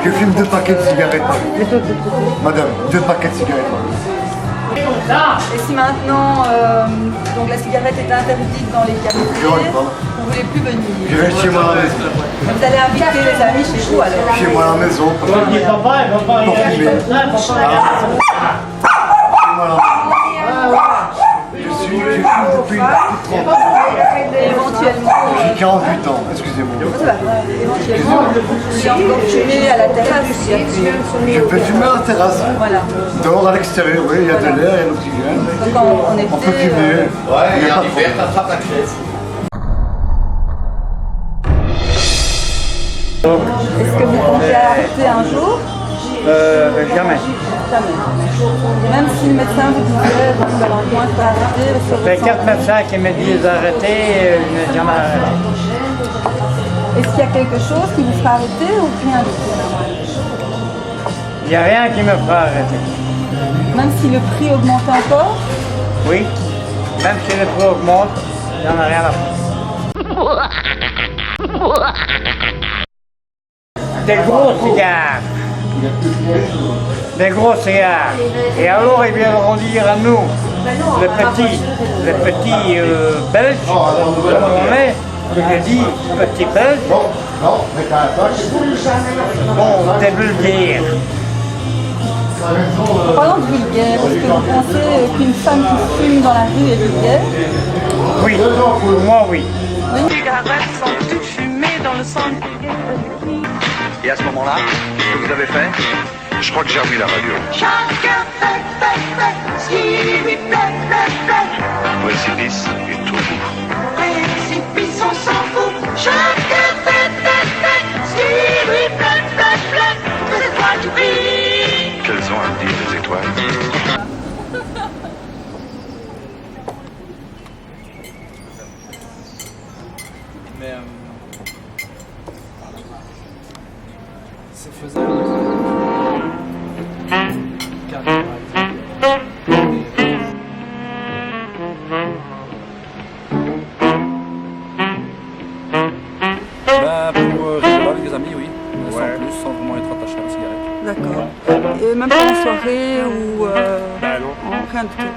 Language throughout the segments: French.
Je fume 2 paquets de cigarettes. Madame, 2 paquets de cigarettes. Et si maintenant donc la cigarette est interdite dans les cafés, vous ne voulez plus venir? Je vais chez moi à la maison. Vous allez inviter les amis chez vous alors? Chez moi à la maison. Pour fumer. Chez moi à la maison. Je fume depuis 30 ans. Éventuellement. J'ai 48 ans, excusez-moi. Éventuellement, vous pouvez encore fumer à la terrasse. Je peux fumer à la terrasse. Voilà. Dehors, à l'extérieur, oui, il y a de l'air, il y a l'oxygène. Donc en effet, On peut fumer. Il y a pas de problème. est-ce que vous comptez arrêter un jour? Jamais. Jamais. Même si le médecin vous disait, bon, Valentin, il faut arrêter. Parce que Les 4 médecins qui me disent d'arrêter, je n'ai jamais arrêté. est-ce qu'il y a quelque chose qui vous fera arrêter ou rien du tout? Il n'y a rien qui me fera arrêter. Même si le prix augmente encore? Oui, même si le prix augmente, il n'y en a rien à faire. Des gros cigares. Des gros cigares. Et alors ils viendront dire à nous, les petits belges, comme on est, je dis petits belges, bon, des vulgaires. En parlant de vulgaire, est-ce que vous pensez qu'une femme qui fume dans la rue est vulgaire? Oui, pour moi oui. Les cigarettes sont toutes fumées dans le centre. Et à ce moment-là, qu'est-ce que vous avez fait? Je crois que j'ai remis la radio. Chacun fait ce qui lui plaît. Précipice et tout bout. Précipice, on s'en fout. Chacun fait ce qui lui plaît. Les étoiles qui brillent. Quelles ont à dire les étoiles? Mais c'est faisable. Pour rigoler avec des amis, oui. Mais sans plus, sans vraiment être attaché à la cigarette. D'accord. Et même pas en soirée ou rien du tout.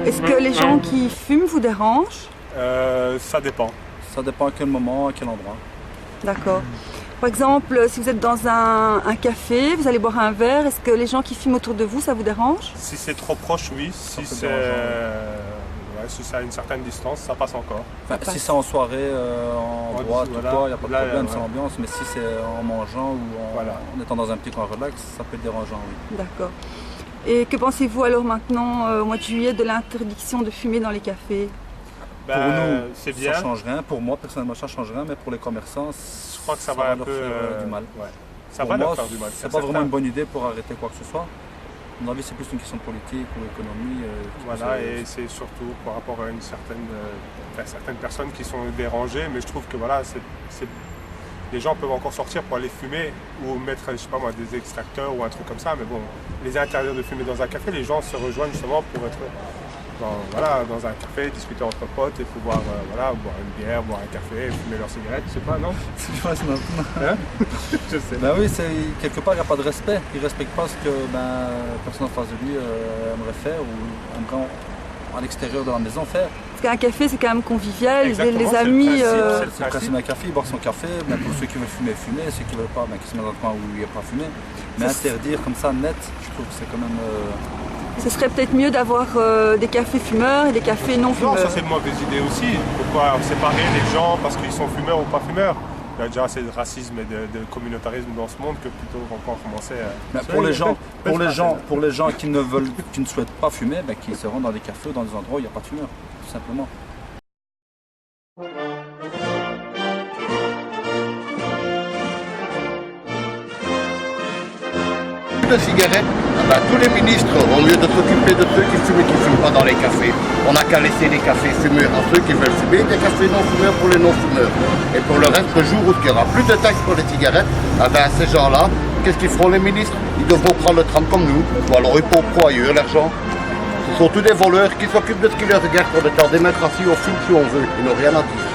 Est-ce que les gens qui fument vous dérangent? Ça dépend. Ça dépend à quel moment, à quel endroit. D'accord. Par exemple, si vous êtes dans un café, vous allez boire un verre, est-ce que les gens qui fument autour de vous, ça vous dérange? Si c'est trop proche, oui. Si c'est si c'est à une certaine distance, ça passe encore. Enfin, si c'est en soirée, en boîte ou quoi, il n'y a pas de problème, c'est l'ambiance. Mais si c'est en mangeant ou en étant dans un petit coin relax, ça peut être dérangeant, oui. D'accord. Et que pensez-vous alors maintenant, au mois de juillet, de l'interdiction de fumer dans les cafés? Pour nous, c'est bien. Ça ne change rien. Pour moi, personnellement, ça ne change rien. Mais pour les commerçants, je crois que ça va un leur peu faire du mal. Ouais. Ça pour va moi, leur faire du mal. C'est pas vraiment une bonne idée pour arrêter quoi que ce soit. À mon avis, c'est plus une question politique ou économie. Voilà, et c'est surtout par rapport à certaines personnes qui sont dérangées. Mais je trouve que voilà, les gens peuvent encore sortir pour aller fumer ou mettre, je sais pas moi, des extracteurs ou un truc comme ça. Mais bon, les interdire de fumer dans un café, les gens se rejoignent justement pour être dans un café, discuter entre potes et pouvoir boire une bière, boire un café, fumer leur cigarette, je sais pas, non? Hein? Je sais. Ben oui, quelque part il n'y a pas de respect. Il ne respecte pas ce que la personne en face de lui aimerait faire ou aimerait à l'extérieur de la maison faire. Parce qu'un café, c'est quand même convivial, Exactement, les amis... C'est le principe d'un café, boire son café, ben, pour ceux qui veulent fumer, fumer, ceux qui ne veulent pas, ben, qui se mettent dans un coin où il n'y a pas à fumer. Mais interdire comme ça, net, je trouve que c'est quand même... Ce serait peut-être mieux d'avoir des cafés fumeurs et des cafés non fumeurs. Non, ça c'est une mauvaise idée aussi. Pourquoi séparer les gens parce qu'ils sont fumeurs ou pas fumeurs? Il y a déjà assez de racisme et de communautarisme dans ce monde que plutôt encore commencer à... Pour les gens qui ne souhaitent pas fumer, ben, qui se rendent dans des cafés ou dans des endroits où il n'y a pas de fumeurs, tout simplement. De cigarettes, tous les ministres, au lieu de s'occuper de ceux qui fument et qui ne fument pas dans les cafés, on n'a qu'à laisser les cafés fumeurs à ceux qui veulent fumer, des cafés non-fumeurs pour les non-fumeurs. Et pour le reste, le jour où il n'y aura plus de taxes pour les cigarettes, ces gens-là, qu'est-ce qu'ils feront les ministres? Ils devront prendre le tram comme nous, ou alors ils pauvres ailleurs l'argent. Ce sont tous des voleurs qui s'occupent de ce qui leur regarde pour être en démocratie, on fume si on veut, ils n'ont rien à dire.